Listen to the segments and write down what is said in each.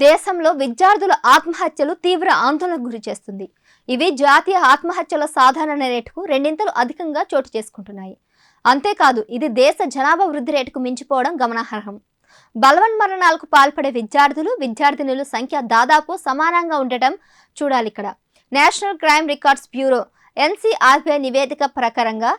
దేశంలో విద్యార్థుల ఆత్మహత్యలు తీవ్ర ఆందోళనకు గురి చేస్తుంది. ఇవి జాతీయ ఆత్మహత్యల సాధారణ రేటుకు రెండింతలు అధికంగా చోటు చేసుకుంటున్నాయి. అంతేకాదు ఇది దేశ జనాభా వృద్ధి రేటుకు మించిపోవడం గమనార్హం. బలవన్మరణాలకు పాల్పడే విద్యార్థినుల సంఖ్య దాదాపు సమానంగా ఉండటం చూడాలి. ఇక్కడ national crime records bureau NCRBI నివేదిక ప్రకారంగా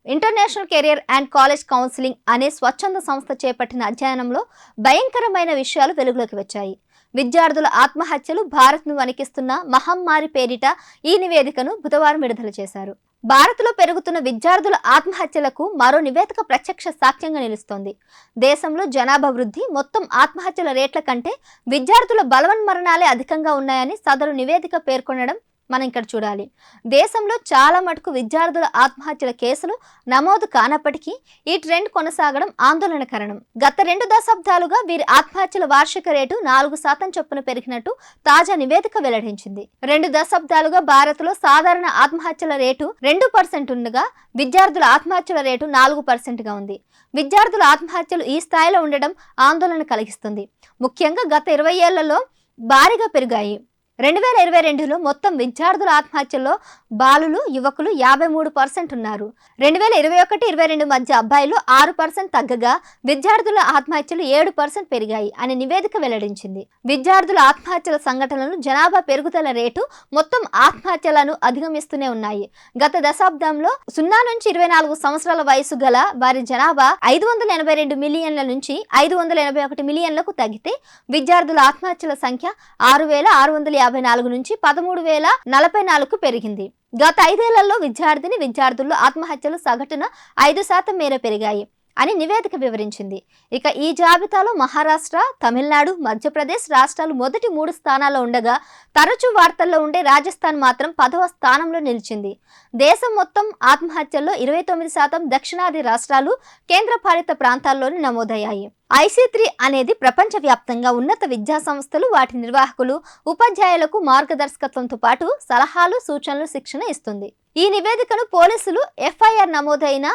international career and college counselling అనే స్వచ్ఛంద సంస్థ చేపట్టిన అధ్యయనంలో భయంకరమైన విషయాలు వెలుగులోకి వచ్చాయి. విద్యార్థుల ఆత్మహత్యలు భారత్ను వణికిస్తున్న మహమ్మారి పేరిట ఈ నివేదికను బుధవారం విడుదల చేశారు. భారత్లో పెరుగుతున్న విద్యార్థుల ఆత్మహత్యలకు మరో నివేదిక ప్రత్యక్ష సాక్ష్యంగా నిలుస్తోంది. దేశంలో జనాభా వృద్ధి, మొత్తం ఆత్మహత్యల రేట్ల కంటే విద్యార్థుల బలవన్మరణాలే అధికంగా ఉన్నాయని సదరు నివేదిక పేర్కొనడం మనం ఇక్కడ చూడాలి. దేశంలో చాలా మటుకు విద్యార్థుల ఆత్మహత్యల కేసులు నమోదు కానప్పటికీ ఈ ట్రెండ్ కొనసాగడం ఆందోళనకరం. గత 2 దశాబ్దాలుగా వీరి ఆత్మహత్యల వార్షిక రేటు 4% చొప్పున పెరిగినట్టు తాజా నివేదిక వెల్లడించింది. 2 దశాబ్దాలుగా భారత్లో సాధారణ ఆత్మహత్యల రేటు 2% ఉండగా విద్యార్థుల ఆత్మహత్యల రేటు 4%గా ఉంది. విద్యార్థుల ఆత్మహత్యలు ఈ స్థాయిలో ఉండడం ఆందోళన కలిగిస్తుంది. ముఖ్యంగా గత 20 ఏళ్లలో భారీగా పెరిగాయి. 2022లో మొత్తం విద్యార్థుల ఆత్మహత్యల్లో బాలులు, యువకులు 53% ఉన్నారు. 2021-22 మధ్య అబ్బాయిలు 6% తగ్గగా విద్యార్థుల ఆత్మహత్యలు 7% పెరిగాయి అని నివేదిక వెల్లడించింది. విద్యార్థుల ఆత్మహత్యల సంఘటనలు జనాభా పెరుగుదల రేటు మొత్తం ఆత్మహత్యలను అధిగమిస్తూనే ఉన్నాయి. గత దశాబ్దంలో 0 నుంచి 24 సంవత్సరాల వయసు గల వారి జనాభా 582 మిలియన్ల నుంచి 581 మిలియన్లకు తగ్గితే విద్యార్థుల ఆత్మహత్యల సంఖ్య 6,654 నుంచి 13,044కు పెరిగింది. గత 5 ఏళ్లలో విద్యార్థుల్లో ఆత్మహత్యలు సగటున 5% మేర పెరిగాయి అని నివేదిక వివరించింది. ఇక ఈ జాబితాలో మహారాష్ట్ర, తమిళనాడు, మధ్యప్రదేశ్ రాష్ట్రాలు మొదటి 3 స్థానాల్లో ఉండగా తరచూ వార్తల్లో ఉండే రాజస్థాన్ మాత్రం 10వ స్థానంలో నిలిచింది. దేశం మొత్తం ఆత్మహత్యల్లో 29% దక్షిణాది రాష్ట్రాలు, కేంద్రపాలిత ప్రాంతాల్లోని నమోదయ్యాయి. IC3 అనేది ప్రపంచవ్యాప్తంగా ఉన్నత విద్యా సంస్థలు, వాటి నిర్వాహకులు, ఉపాధ్యాయులకు మార్గదర్శకత్వంతో పాటు సలహాలు, సూచనలు, శిక్షణ ఇస్తుంది. ఈ నివేదికను పోలీసులు FIR నమోదైన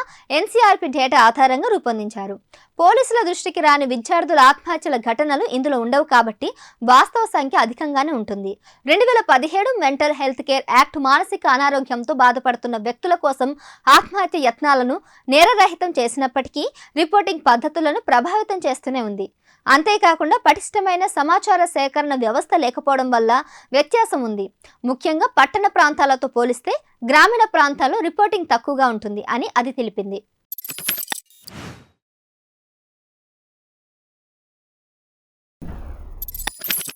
NCRB డేటా ఆధారంగా రూపొందించారు. పోలీసుల దృష్టికి రాని విద్యార్థుల ఆత్మహత్యల ఘటనలు ఇందులో ఉండవు కాబట్టి వాస్తవ సంఖ్య అధికంగానే ఉంటుంది. 2017 మెంటల్ హెల్త్ కేర్ యాక్ట్ మానసిక అనారోగ్యంతో బాధపడుతున్న వ్యక్తుల కోసం ఆత్మహత్య యత్నాలను నేరరహితం చేసినప్పటికీ రిపోర్టింగ్ పద్ధతులను ప్రభావితం చేస్తూనే ఉంది. అంతేకాకుండా పటిష్టమైన సమాచార సేకరణ వ్యవస్థ లేకపోవడం వల్ల వ్యత్యాసం ఉంది. ముఖ్యంగా పట్టణ ప్రాంతాలతో పోలిస్తే గ్రామీణ ప్రాంతాల్లో రిపోర్టింగ్ తక్కువగా ఉంటుంది అని అది తెలిపింది.